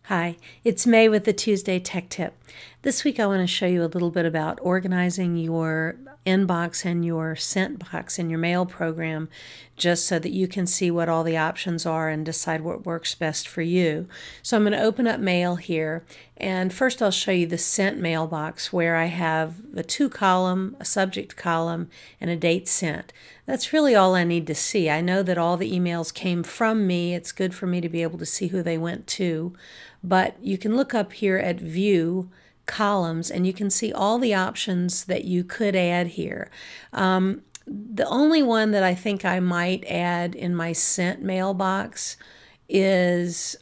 Hi, it's May with the Tuesday Tech Tip. This week I want to show you a little bit about organizing your inbox and your sent box in your mail program, just so that you can see what all the options are and decide what works best for you. So I'm going to open up Mail here, and first I'll show you the sent mailbox, where I have a 2-column, a subject column, and a date sent. That's really all I need to see. I know that all the emails came from me. It's good for me to be able to see who they went to. But you can look up here at View Columns and you can see all the options that you could add here. The only one that I think I might add in my sent mailbox is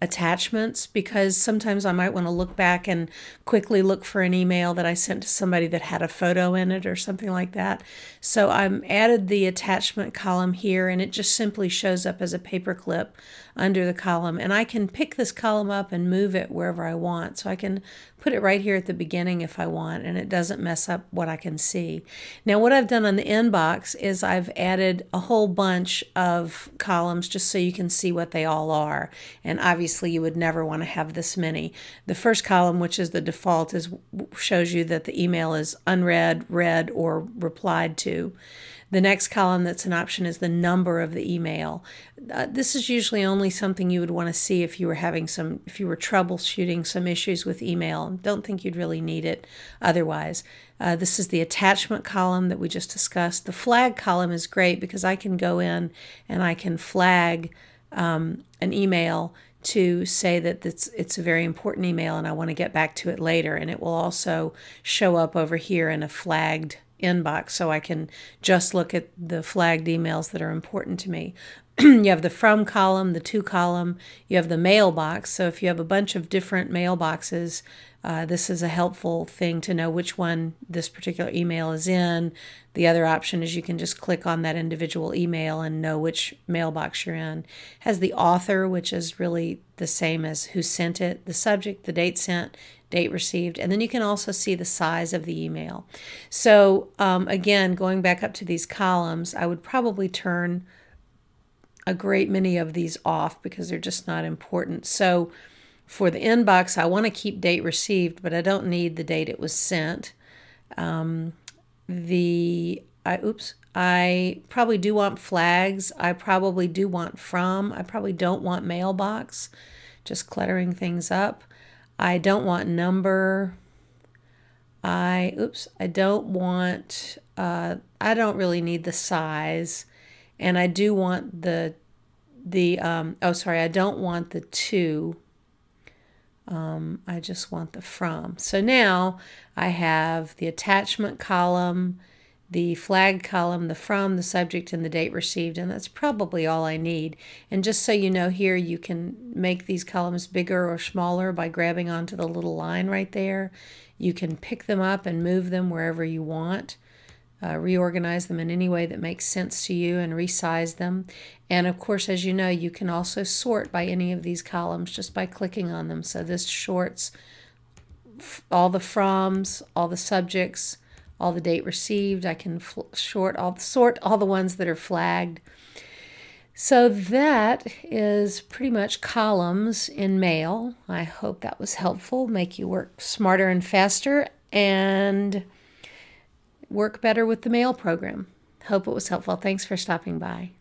attachments, because sometimes I might want to look back and quickly look for an email that I sent to somebody that had a photo in it or something like that. So I've added the attachment column here, and it just simply shows up as a paperclip under the column, and I can pick this column up and move it wherever I want. So I can put it right here at the beginning if I want, and it doesn't mess up what I can see. Now what I've done on the inbox is I've added a whole bunch of columns just so you can see what they all are, and obviously you would never want to have this many. The first column, which is the default, shows you that the email is unread, read, or replied to. The next column that's an option is the number of the email. This is usually only something you would want to see if you were troubleshooting some issues with email. Don't think you'd really need it otherwise. This is the attachment column that we just discussed. The flag column is great because I can go in and I can flag an email to say that it's a very important email and I want to get back to it later, and it will also show up over here in a flagged inbox, so I can just look at the flagged emails that are important to me. You have the from column, the to column, you have the mailbox. So if you have a bunch of different mailboxes, this is a helpful thing to know which one this particular email is in. The other option is you can just click on that individual email and know which mailbox you're in. It has the author, which is really the same as who sent it, the subject, the date sent, date received, and then you can also see the size of the email. So again, going back up to these columns, I would probably turn a great many of these off because they're just not important. So for the inbox, I want to keep date received, but I don't need the date it was sent. I probably do want flags. I probably do want from. I probably don't want mailbox, just cluttering things up. I don't want number. I don't really need the size, and I do want I don't want the to. I just want the from. So now I have the attachment column, the flag column, the from, the subject, and the date received, and that's probably all I need. And just so you know, here you can make these columns bigger or smaller by grabbing onto the little line right there. You can pick them up and move them wherever you want, reorganize them in any way that makes sense to you, and resize them. And of course, as you know, you can also sort by any of these columns just by clicking on them. So this sorts all the froms, all the subjects, all the date received. I can sort all the ones that are flagged. So that is pretty much columns in Mail. I hope that was helpful, make you work smarter and faster and work better with the Mail program. Hope it was helpful. Thanks for stopping by.